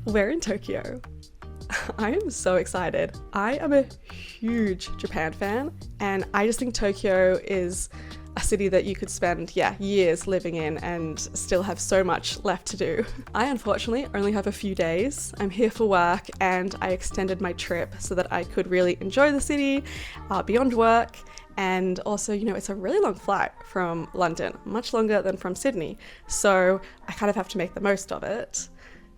We're in Tokyo. I am so excited. I am a huge Japan fan, and I just think Tokyo is a city that you could spend, years living in and still have so much left to do. I unfortunately only have a few days. I'm here for work, and I extended my trip so that I could really enjoy the city beyond work. And also, it's a really long flight from London, much longer than from Sydney. So I kind of have to make the most of it.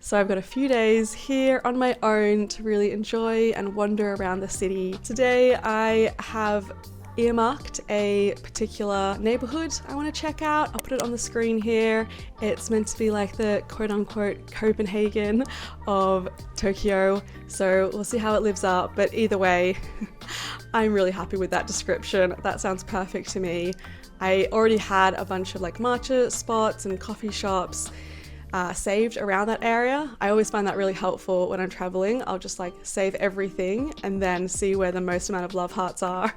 So I've got a few days here on my own to really enjoy and wander around the city. Today I have earmarked a particular neighborhood I want to check out. I'll put it on the screen here. It's meant to be like the quote-unquote Copenhagen of Tokyo, so we'll see how it lives up, but either way I'm really happy with that description. That sounds perfect to me. I already had a bunch of like matcha spots and coffee shops saved around that area. I always find that really helpful when I'm traveling. I'll just like save everything and then see where the most amount of love hearts are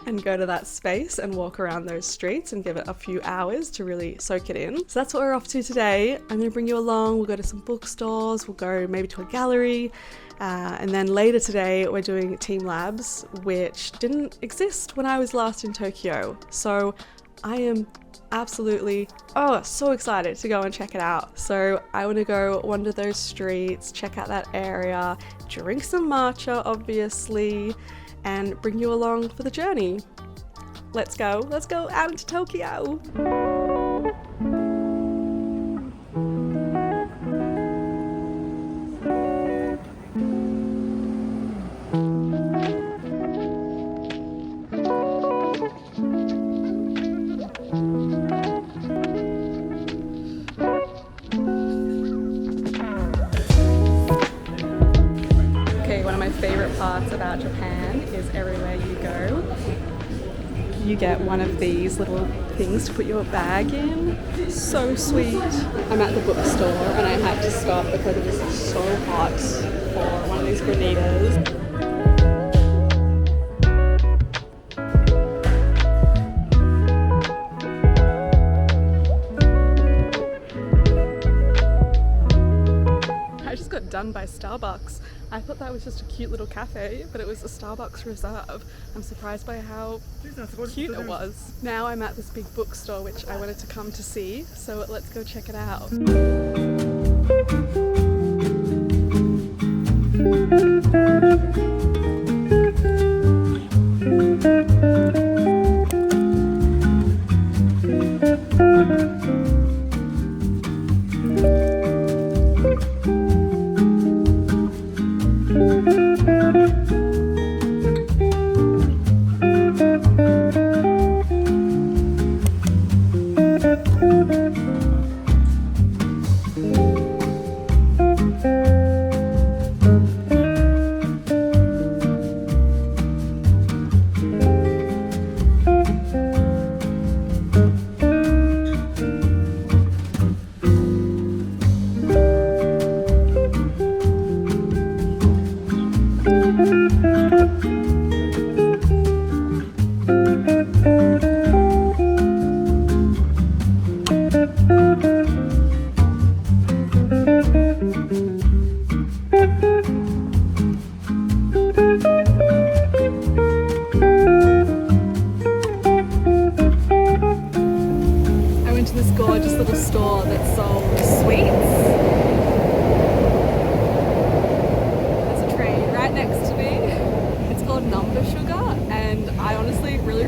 and go to that space and walk around those streets and give it a few hours to really soak it in. So that's what we're off to today. I'm gonna bring you along. We'll go to some bookstores, we'll go maybe to a gallery, and then later today we're doing Team Labs, which didn't exist when I was last in Tokyo. So I am absolutely so excited to go and check it out. So I want to go wander those streets, check out that area, drink some matcha obviously, and bring you along for the journey. Let's go out into Tokyo. Favorite parts about Japan is everywhere you go, you get one of these little things to put your bag in. So sweet. I'm at the bookstore and I had to stop because it was so hot for one of these granitas. Done by Starbucks. I thought that was just a cute little cafe, but it was a Starbucks reserve. I'm surprised by how cute it was. Now I'm at this big bookstore which I wanted to come to see, so let's go check it out.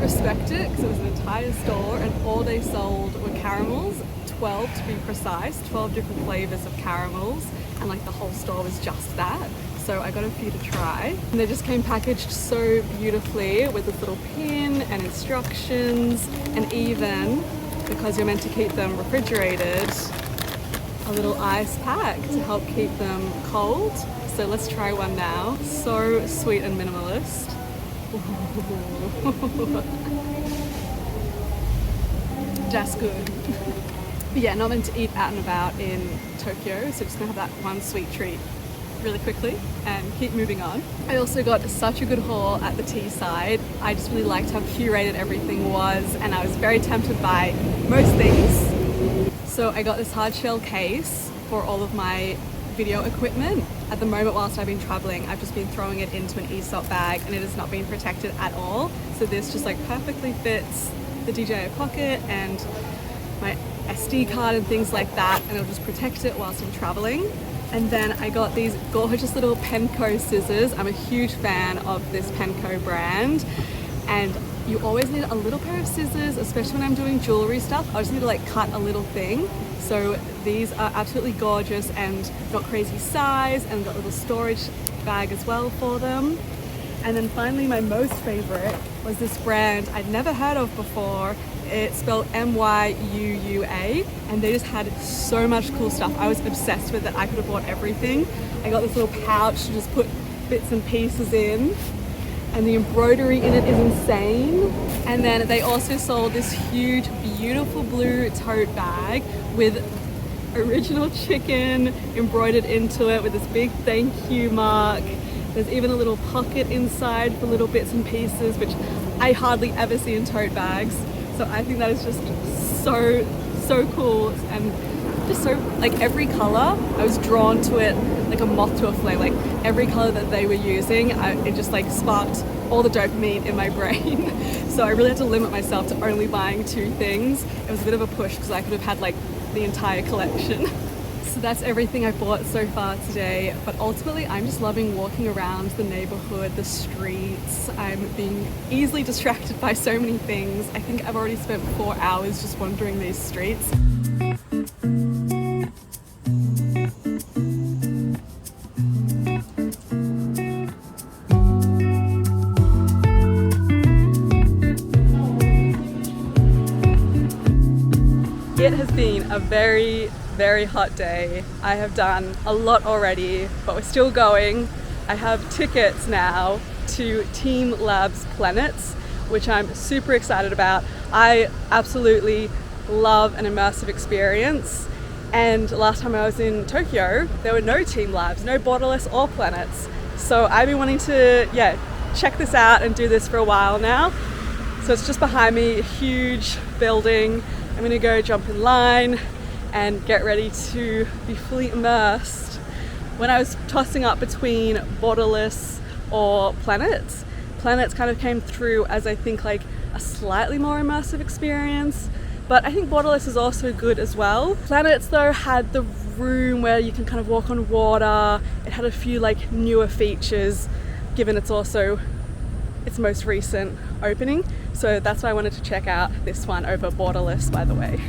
Respect it because it was an entire store and all they sold were caramels, 12 to be precise, 12 different flavors of caramels, and like the whole store was just that. So I got a few to try and they just came packaged so beautifully with this little pin and instructions, and even, because you're meant to keep them refrigerated, a little ice pack to help keep them cold. So let's try one now. So sweet and minimalist. That's good. But yeah, not meant to eat out and about in Tokyo, so just gonna have that one sweet treat really quickly and keep moving on. I also got such a good haul at the tea side. I just really liked how curated everything was, and I was very tempted by most things. So I got this hard shell case for all of my video equipment. At the moment, whilst I've been traveling, I've just been throwing it into an ESOP bag and it has not been protected at all. So this just like perfectly fits the DJI Pocket and my SD card and things like that, and it'll just protect it whilst I'm traveling. And then I got these gorgeous little Penco scissors. I'm a huge fan of this Penco brand, and you always need a little pair of scissors, especially when I'm doing jewelry stuff. I just need to like cut a little thing. So these are absolutely gorgeous and got crazy size, and got a little storage bag as well for them. And then finally, my most favorite was this brand I'd never heard of before. It's spelled MYUUA, and they just had so much cool stuff. I was obsessed with it. I could have bought everything. I got this little pouch to just put bits and pieces in, and the embroidery in it is insane. And then they also sold this huge, beautiful blue tote bag with original chicken embroidered into it with this big thank you mark. There's even a little pocket inside for little bits and pieces, which I hardly ever see in tote bags. So I think that is just so cool, and just so, like, every color, I was drawn to it like a moth to a flame. Like every color that they were using, it just like sparked all the dopamine in my brain. So I really had to limit myself to only buying 2 things. It was a bit of a push because I could have had like the entire collection. So that's everything I bought so far today, but ultimately I'm just loving walking around the neighborhood, the streets. I'm being easily distracted by so many things. I think I've already spent 4 hours just wandering these streets. It has been a very hot day. I have done a lot already, but we're still going. I have tickets now to teamLabs Planets, which I'm super excited about. I absolutely love an immersive experience. And last time I was in Tokyo, there were no teamLabs, no Borderless or Planets. So I've been wanting to, check this out and do this for a while now. So it's just behind me, a huge building. I'm gonna go jump in line and get ready to be fully immersed. When I was tossing up between Borderless or Planets, Planets kind of came through as, I think, like a slightly more immersive experience, but I think Borderless is also good as well. Planets though had the room where you can kind of walk on water. It had a few like newer features, given it's also its most recent opening. So that's why I wanted to check out this one over Borderless, by the way.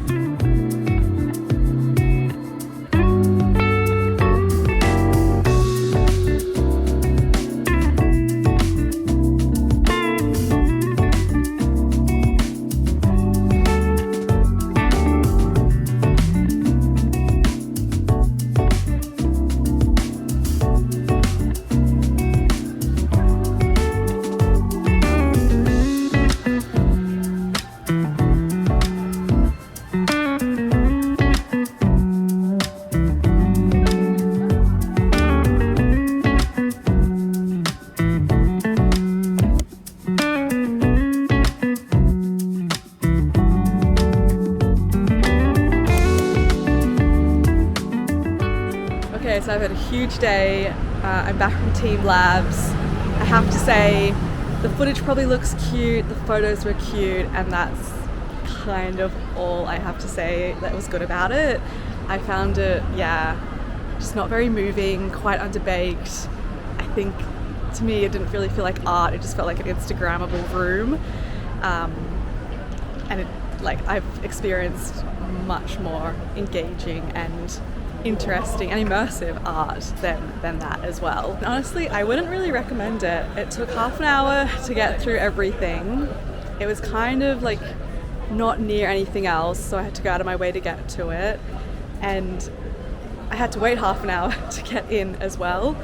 Okay, so I've had a huge day. I'm back from teamLabs. I have to say, the footage probably looks cute, the photos were cute, and that's kind of all I have to say that was good about it. I found it, just not very moving, quite underbaked. I think, to me, it didn't really feel like art, it just felt like an Instagrammable room. And I've experienced much more engaging and interesting and immersive art than that as well. And honestly, I wouldn't really recommend it. It took half an hour to get through everything. It was kind of like not near anything else, so I had to go out of my way to get to it. And I had to wait half an hour to get in as well.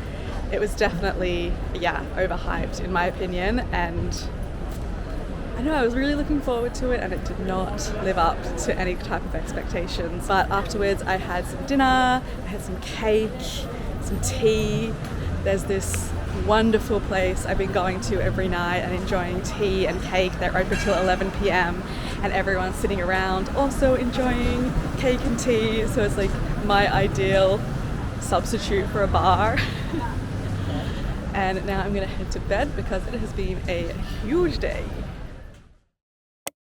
It was definitely, overhyped in my opinion, and I know I was really looking forward to it and it did not live up to any type of expectations. But afterwards I had some dinner, I had some cake, some tea. There's this wonderful place I've been going to every night and enjoying tea and cake. They're open till 11 p.m. and everyone's sitting around also enjoying cake and tea. So it's like my ideal substitute for a bar. And now I'm gonna head to bed because it has been a huge day.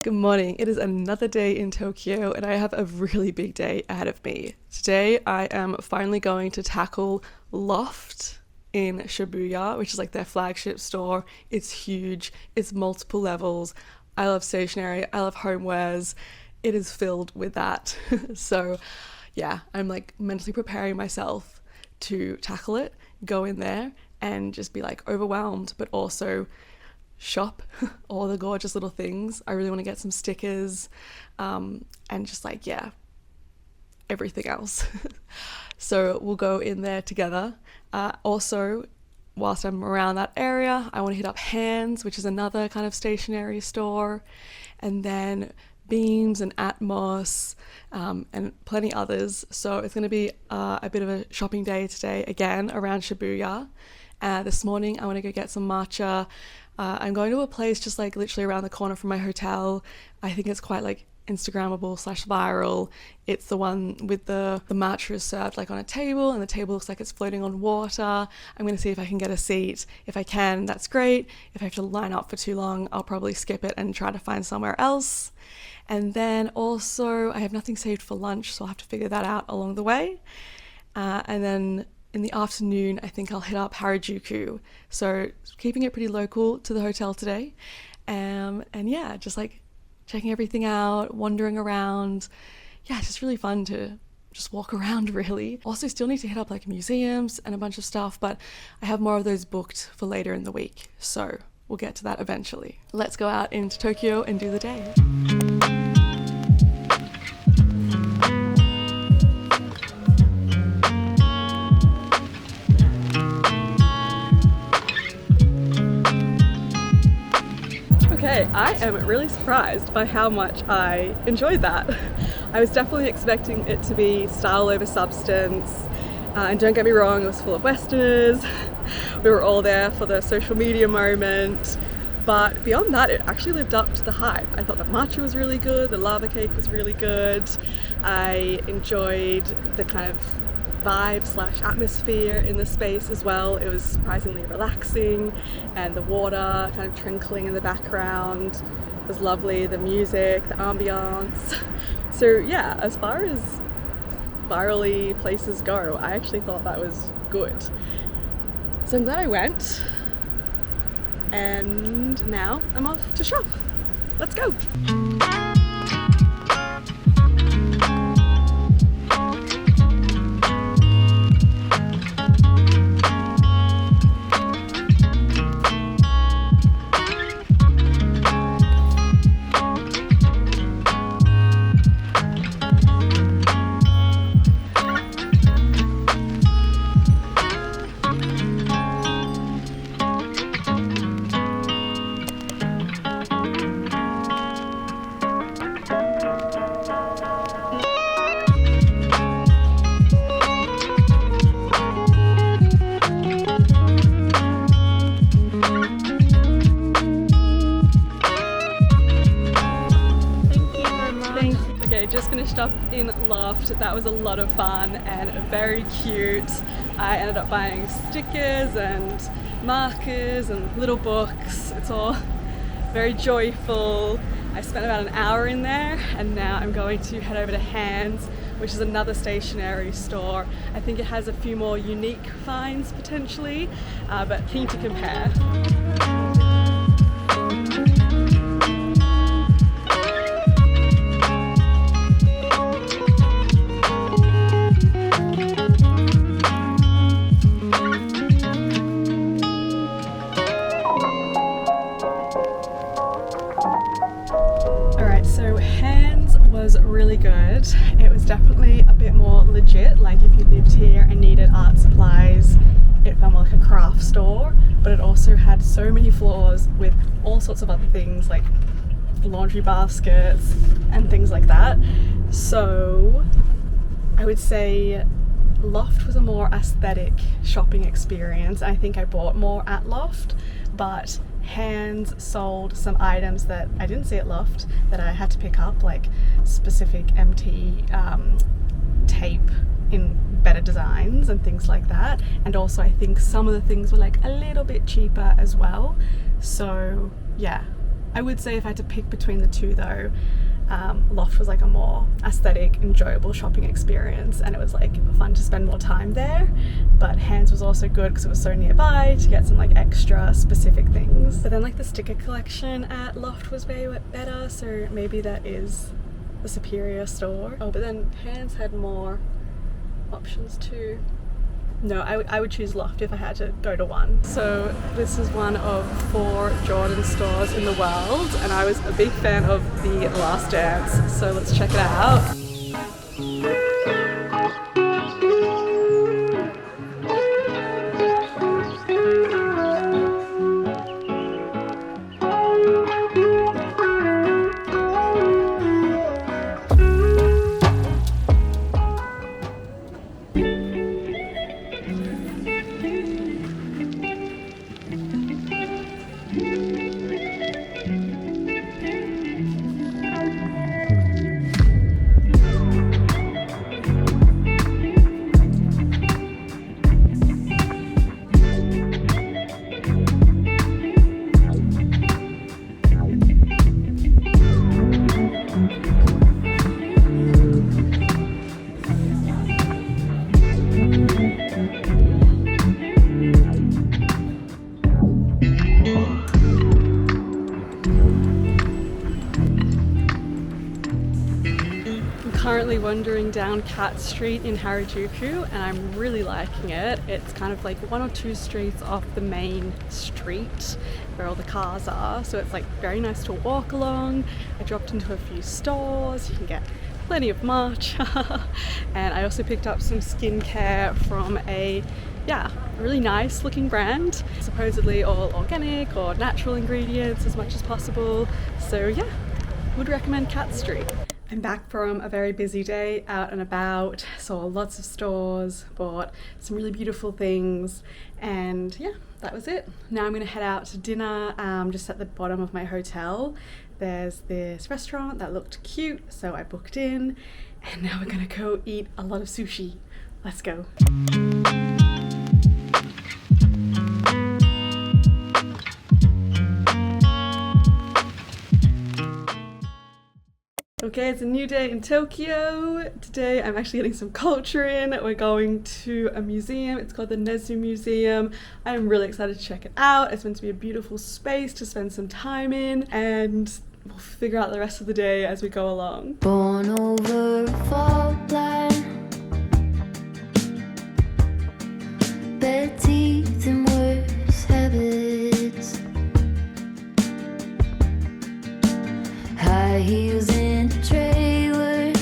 Good morning. It is another day in Tokyo and I have a really big day ahead of me. Today I am finally going to tackle Loft in Shibuya, which is like their flagship store. It's huge, it's multiple levels. I love stationery, I love homewares. It is filled with that. So yeah, I'm like mentally preparing myself to tackle it, go in there and just be like overwhelmed, but also shop all the gorgeous little things. I really want to get some stickers and just like, yeah, everything else. So we'll go in there together. Also, whilst I'm around that area, I want to hit up Hands, which is another kind of stationery store, and then Beams and Atmos and plenty others. So it's going to be a bit of a shopping day today again around Shibuya. This morning I want to go get some matcha. I'm going to a place just like literally around the corner from my hotel. I think it's quite like Instagrammable / viral. It's the one with the matcha is served like on a table and the table looks like it's floating on water. I'm going to see if I can get a seat. If I can, that's great. If I have to line up for too long, I'll probably skip it and try to find somewhere else. And then also I have nothing saved for lunch, so I'll have to figure that out along the way. And then in the afternoon, I think I'll hit up Harajuku. So keeping it pretty local to the hotel today. And yeah, just like checking everything out, wandering around. Yeah, just really fun to just walk around really. Also still need to hit up like museums and a bunch of stuff, but I have more of those booked for later in the week. So we'll get to that eventually. Let's go out into Tokyo and do the day. Okay, I am really surprised by how much I enjoyed that. I was definitely expecting it to be style over substance, and don't get me wrong, it was full of Westerners. We were all there for the social media moment, but beyond that, it actually lived up to the hype. I thought the matcha was really good, the lava cake was really good. I enjoyed the kind of vibe / atmosphere in the space as well. It was surprisingly relaxing, and the water kind of trickling in the background was lovely. The music, the ambiance. So yeah, as far as virally places go, I actually thought that was good. So I'm glad I went, and now I'm off to shop. Let's go. Just finished up in Loft. That was a lot of fun and very cute. I ended up buying stickers and markers and little books. It's all very joyful. I spent about an hour in there, and now I'm going to head over to Hands, which is another stationery store. I think it has a few more unique finds potentially, but keen to compare. Really good. It was definitely a bit more legit, like if you lived here and needed art supplies, it felt more like a craft store, but it also had so many floors with all sorts of other things like laundry baskets and things like that. So I would say Loft was a more aesthetic shopping experience. I think I bought more at Loft, but Hands sold some items that I didn't see at Loft that I had to pick up, like specific MT tape in better designs and things like that. And also I think some of the things were like a little bit cheaper as well. So yeah, I would say if I had to pick between the two though, Loft was like a more aesthetic, enjoyable shopping experience, and it was like fun to spend more time there. But Hands was also good because it was so nearby to get some like extra specific things. But then like the sticker collection at Loft was way better, so maybe that is the superior store. Oh, but then Hands had more options too. No, I would choose Loft if I had to go to one. So this is one of 4 Jordan stores in the world, and I was a big fan of The Last Dance, so let's check it out. Currently wandering down Cat Street in Harajuku, and I'm really liking it. It's kind of like 1 or 2 streets off the main street where all the cars are, so it's like very nice to walk along. I dropped into a few stores, you can get plenty of matcha, and I also picked up some skincare from a really nice looking brand, supposedly all organic or natural ingredients as much as possible. So yeah, would recommend Cat Street. I'm back from a very busy day out and about, saw lots of stores, bought some really beautiful things, and yeah, that was it. Now I'm gonna head out to dinner just at the bottom of my hotel. There's this restaurant that looked cute, so I booked in, and now we're gonna go eat a lot of sushi. Let's go. Okay, it's a new day in Tokyo. Today I'm actually getting some culture in. We're going to a museum. It's called the Nezu Museum. I'm really excited to check it out. It's meant to be a beautiful space to spend some time in, and we'll figure out the rest of the day as we go along. Born over a fault line, bad teeth and worse habits, high heels in a trailer.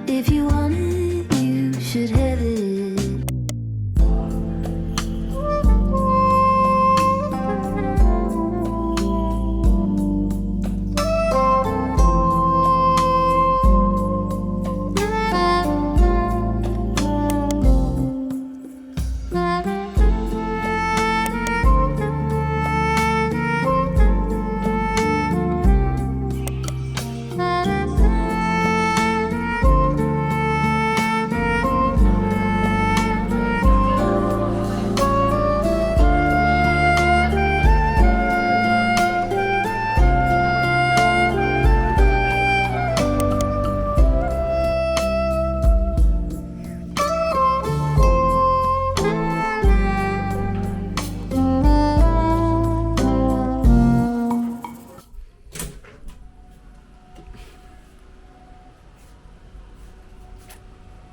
If you want it, you should have it.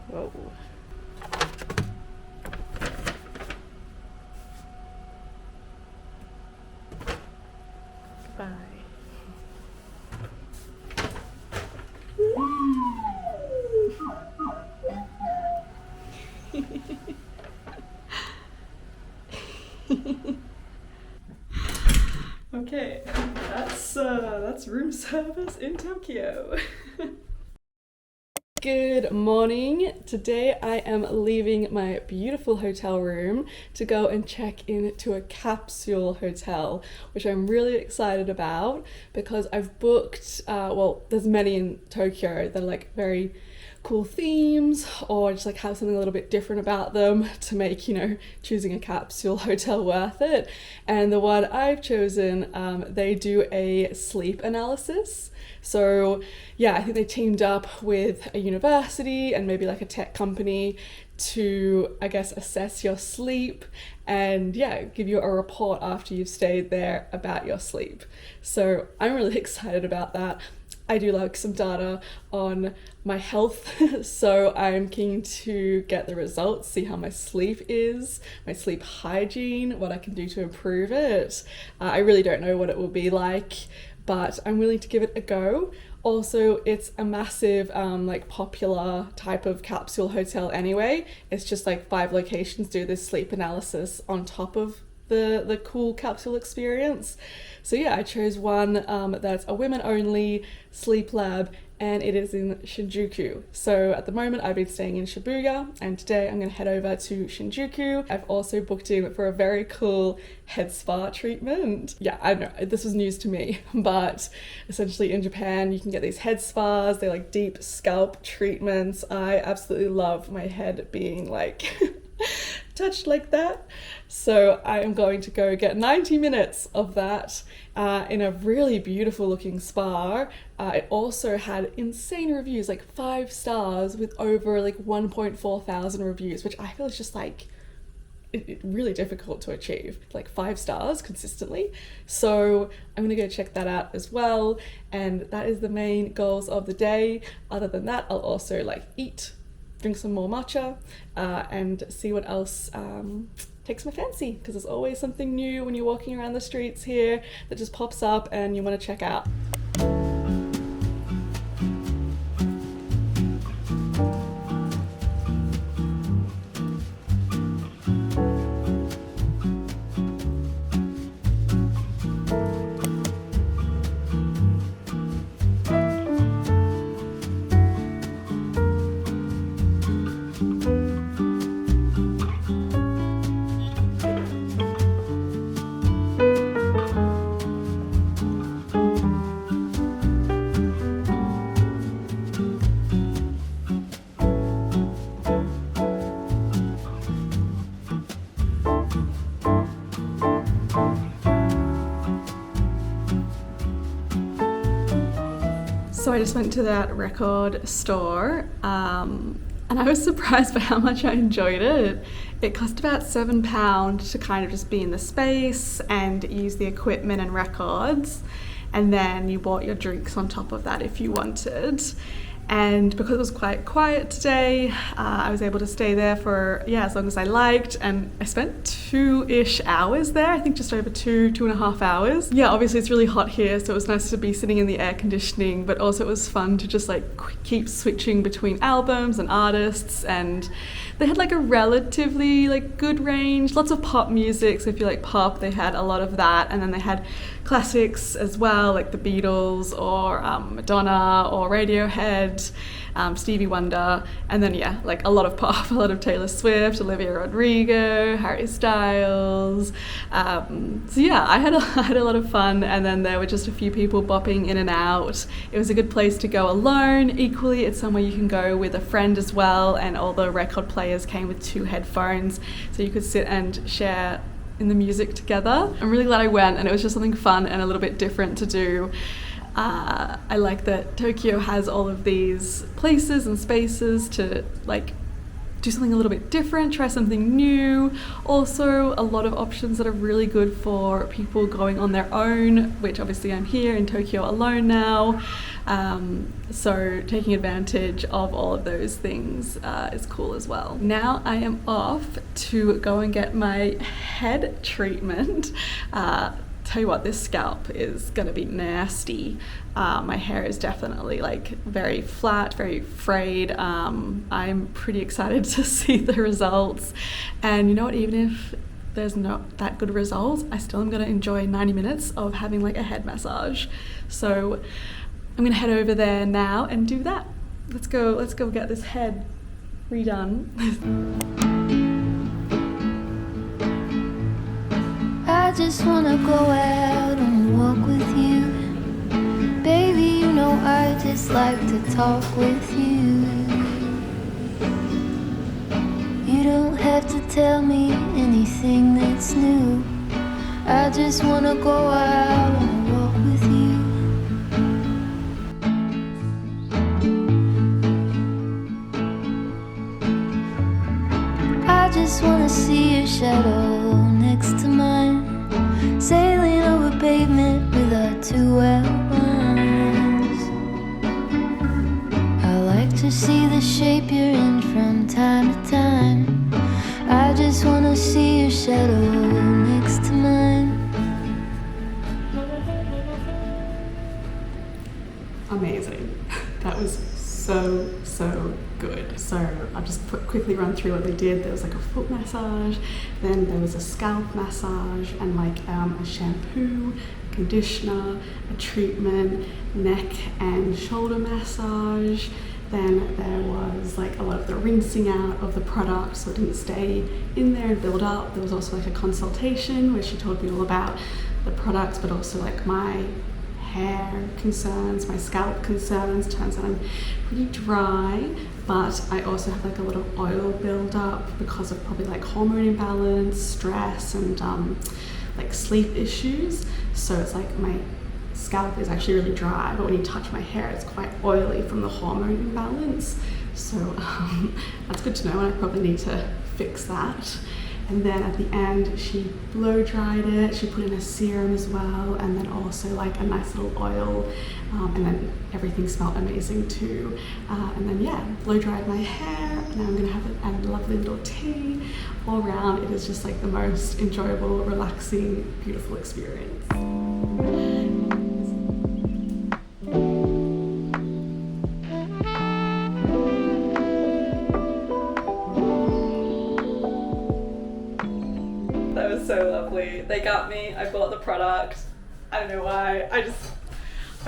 Whoa. Goodbye. Okay, that's room service in Tokyo. Good morning. Today I am leaving my beautiful hotel room to go and check into a capsule hotel, which I'm really excited about because I've booked, well, there's many in Tokyo that are like very cool themes or just like have something a little bit different about them to make, you know, choosing a capsule hotel worth it. And the one I've chosen, they do a sleep analysis. So yeah, I think they teamed up with a university and maybe like a tech company to, I guess, assess your sleep and yeah, give you a report after you've stayed there about your sleep. So I'm really excited about that. I do like some data on my health, so I'm keen to get the results, see how my sleep is, my sleep hygiene, what I can do to improve it. I really don't know what it will be like, but I'm willing to give it a go. Also, it's a massive, like popular type of capsule hotel anyway. It's just like 5 locations do this sleep analysis on top of the cool capsule experience. So yeah, I chose one that's a women only sleep lab, and it is in Shinjuku. So at the moment I've been staying in Shibuya, and today I'm going to head over to Shinjuku. I've also booked in for a very cool head spa treatment. Yeah, I know this was news to me, but essentially in Japan you can get these head spas. They're like deep scalp treatments. I absolutely love my head being like touched like that. So I am going to go get 90 minutes of that in a really beautiful looking spa. It also had insane reviews, like 5 stars with over like 1.4 thousand reviews, which I feel is just like really difficult to achieve, like 5 stars consistently. So I'm gonna go check that out as well, and that is the main goals of the day. Other than that, I'll also like eat, drink some more matcha, and see what else takes my fancy, because there's always something new when you're walking around the streets here that just pops up and you want to check out. So I just went to that record store, and I was surprised by how much I enjoyed it. It cost about £7 to kind of just be in the space and use the equipment and records, and then you bought your drinks on top of that if you wanted. And because it was quite quiet today, I was able to stay there for, as long as I liked, and I spent 2-ish hours there, I think just over 2.5 hours. Yeah, obviously it's really hot here, so it was nice to be sitting in the air conditioning, but also it was fun to just like keep switching between albums and artists, and they had like a relatively like good range, lots of pop music, so if you like pop, they had a lot of that, and then they had classics as well, like the Beatles or Madonna or Radiohead, Stevie Wonder, and then like a lot of pop, a lot of Taylor Swift, Olivia Rodrigo, Harry Styles. So yeah, I had a lot of fun, and then there were just a few people bopping in and out. It was a good place to go alone. Equally, it's somewhere you can go with a friend as well, and all the record players came with 2 headphones, so you could sit and share in the music together. I'm really glad I went, and it was just something fun and a little bit different to do. I like that Tokyo has all of these places and spaces to like do something a little bit different, try something new. Also a lot of options that are really good for people going on their own, which obviously I'm here in Tokyo alone now. So taking advantage of all of those things is cool as well. Now I am off to go and get my head treatment. Tell you what, this scalp is gonna be nasty. My hair is definitely like very flat, very frayed. I'm pretty excited to see the results. And you know what, even if there's not that good results, I still am gonna enjoy 90 minutes of having like a head massage. So I'm gonna head over there now and do that. Let's go get this head redone. I just wanna go out and walk with you. Baby, you know I just like to talk with you. tell me anything that's new. I just wanna go out on a walk with you. I just wanna see your shadow next to mine, sailing over pavement with our two elbows. I like to see the shape you're in from time to time. I just wanna see your shadow next to mine. Amazing. That was so good. So I'll just quickly run through what they did. There was like a foot massage, then there was a scalp massage, and like a shampoo, conditioner, a treatment, neck and shoulder massage. Then there was like a lot of the rinsing out of the product so it didn't stay in there and build up. There was also like a consultation where she told me all about the products, but also like my hair concerns, my scalp concerns. Turns out I'm pretty dry, but I also have like a lot of oil build-up because of probably like hormone imbalance, stress, and like sleep issues. So it's like my scalp is actually really dry, but when you touch my hair it's quite oily from the hormone imbalance. So that's good to know, and I probably need to fix that. And then at the end she blow dried it, she put in a serum as well, and then also like a nice little oil, and then everything smelled amazing too. And then yeah, blow dried my hair, and now I'm gonna have a lovely little tea. All around it is just like the most enjoyable, relaxing, beautiful experience. That was so lovely. They got me, I bought the product. I don't know why, I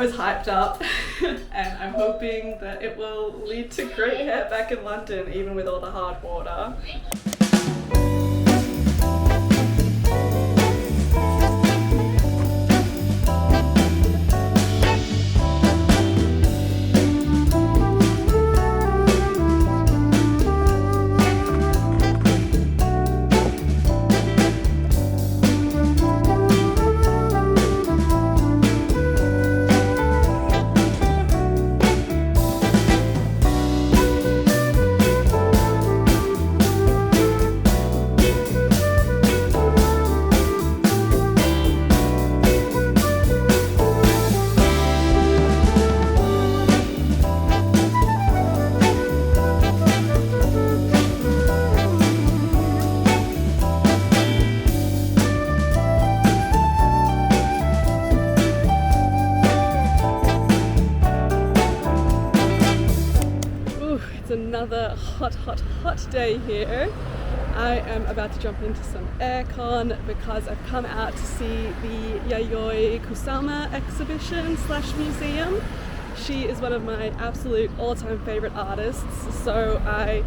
was hyped up and I'm hoping that it will lead to great hair back in London, even with all the hard water. Another hot day here. I am about to jump into some aircon because I've come out to see the Yayoi Kusama exhibition / museum. She is one of my absolute all-time favorite artists, so I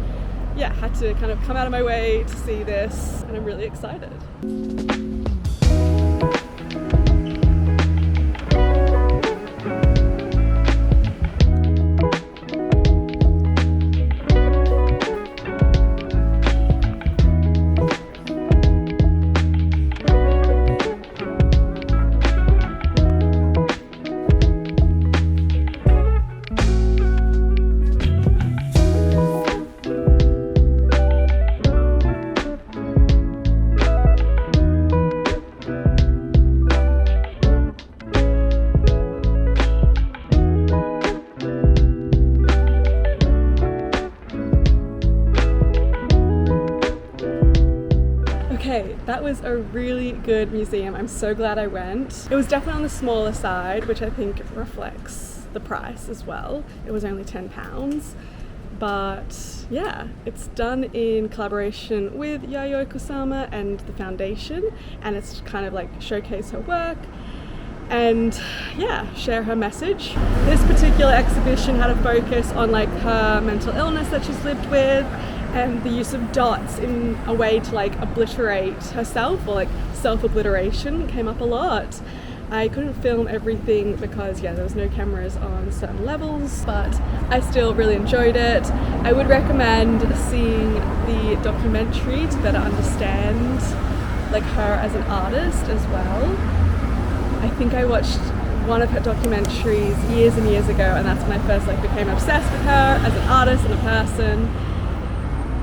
had to kind of come out of my way to see this, and I'm really excited. Okay, that was a really good museum. I'm so glad I went. It was definitely on the smaller side, which I think reflects the price as well. It was only £10. But yeah, it's done in collaboration with Yayoi Kusama and the foundation, and it's kind of like showcase her work and share her message. This particular exhibition had a focus on like her mental illness that she's lived with, and the use of dots in a way to like obliterate herself, or like self-obliteration came up a lot. I couldn't film everything because there was no cameras on certain levels, but I still really enjoyed it. I would recommend seeing the documentary to better understand like her as an artist as well. I think I watched one of her documentaries years and years ago, and that's when I first became obsessed with her as an artist and a person.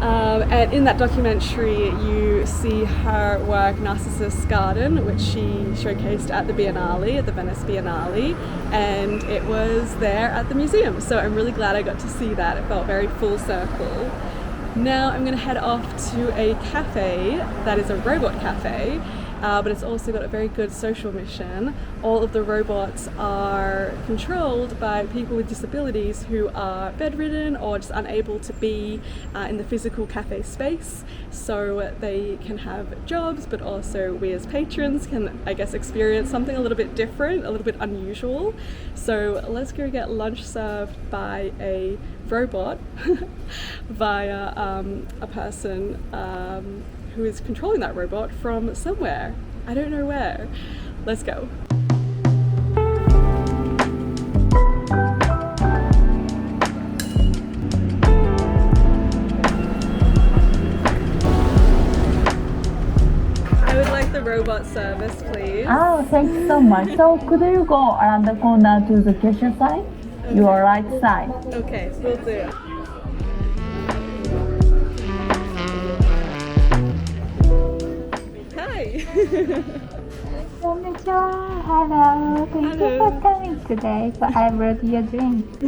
And in that documentary you see her work Narcissus Garden, which she showcased at the Biennale, at the Venice Biennale, and it was there at the museum. So I'm really glad I got to see that. It felt very full circle. Now I'm going to head off to a cafe that is a robot cafe, but it's also got a very good social mission. All of the robots are controlled by people with disabilities who are bedridden or just unable to be in the physical cafe space, so they can have jobs, but also we as patrons can, I guess, experience something a little bit different, a little bit unusual. So let's go get lunch served by a robot via a person who is controlling that robot from somewhere. I don't know where. Let's go. I would like the robot service, please. Oh, thank you so much. So could you go around the corner to the cashier side? Okay. Your right side. Okay, will do. Hi. Konnichiwa. Hello. Thank you for Hello. coming today. So I brought you a drink.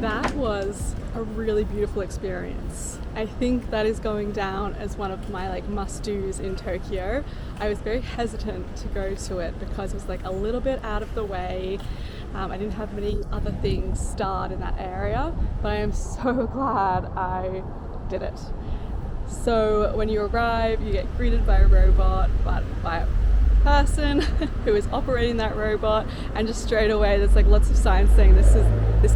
That was a really beautiful experience. I think that is going down as one of my must-dos in Tokyo. I was very hesitant to go to it because it was a little bit out of the way. I didn't have many other things starred in that area, but I am so glad I did it. So when you arrive, you get greeted by a robot, but by a person who is operating that robot, and just straight away there's lots of signs saying this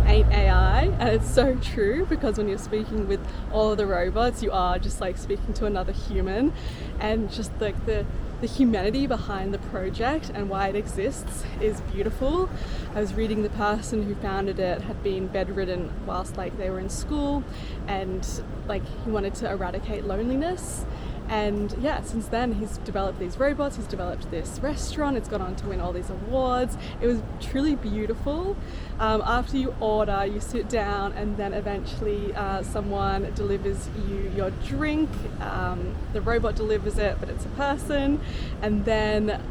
ain't AI, and it's so true, because when you're speaking with all of the robots you are just speaking to another human, and just the humanity behind the project and why it exists is beautiful. I was reading the person who founded it had been bedridden whilst they were in school, and he wanted to eradicate loneliness. And since then he's developed these robots, he's developed this restaurant, it's gone on to win all these awards. It was truly beautiful. After you order, you sit down, and then eventually someone delivers you your drink. The robot delivers it, but it's a person. And then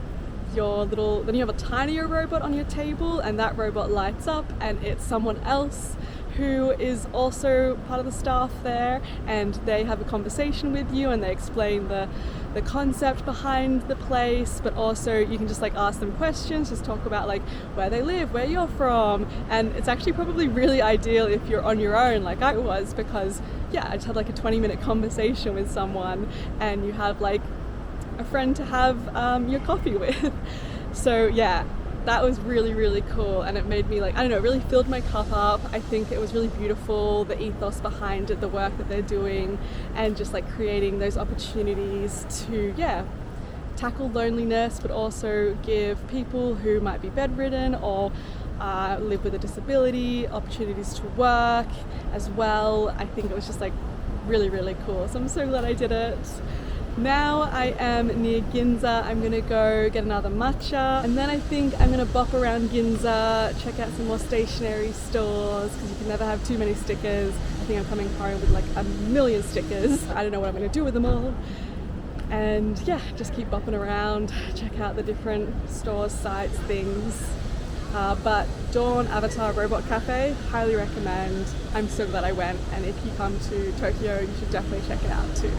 you have a tinier robot on your table, and that robot lights up, and it's someone else who is also part of the staff there, and they have a conversation with you and they explain the concept behind the place, but also you can just ask them questions, just talk about where they live, where you're from. And it's actually probably really ideal if you're on your own like I was, because I just had a 20-minute conversation with someone, and you have a friend to have your coffee with. So that was really, really cool, and it made me I don't know, it really filled my cup up. I think it was really beautiful, the ethos behind it, the work that they're doing, and just creating those opportunities to tackle loneliness, but also give people who might be bedridden or live with a disability opportunities to work as well. I think it was just really, really cool. So I'm so glad I did it. Now I am near Ginza. I'm gonna go get another matcha, and then I think I'm gonna bop around Ginza, check out some more stationery stores, because you can never have too many stickers. I think I'm coming home with a million stickers. I don't know what I'm gonna do with them all. And just keep bopping around, check out the different stores, sites, things. But Dawn Avatar Robot Cafe, highly recommend. I'm so glad I went, and if you come to Tokyo, you should definitely check it out too.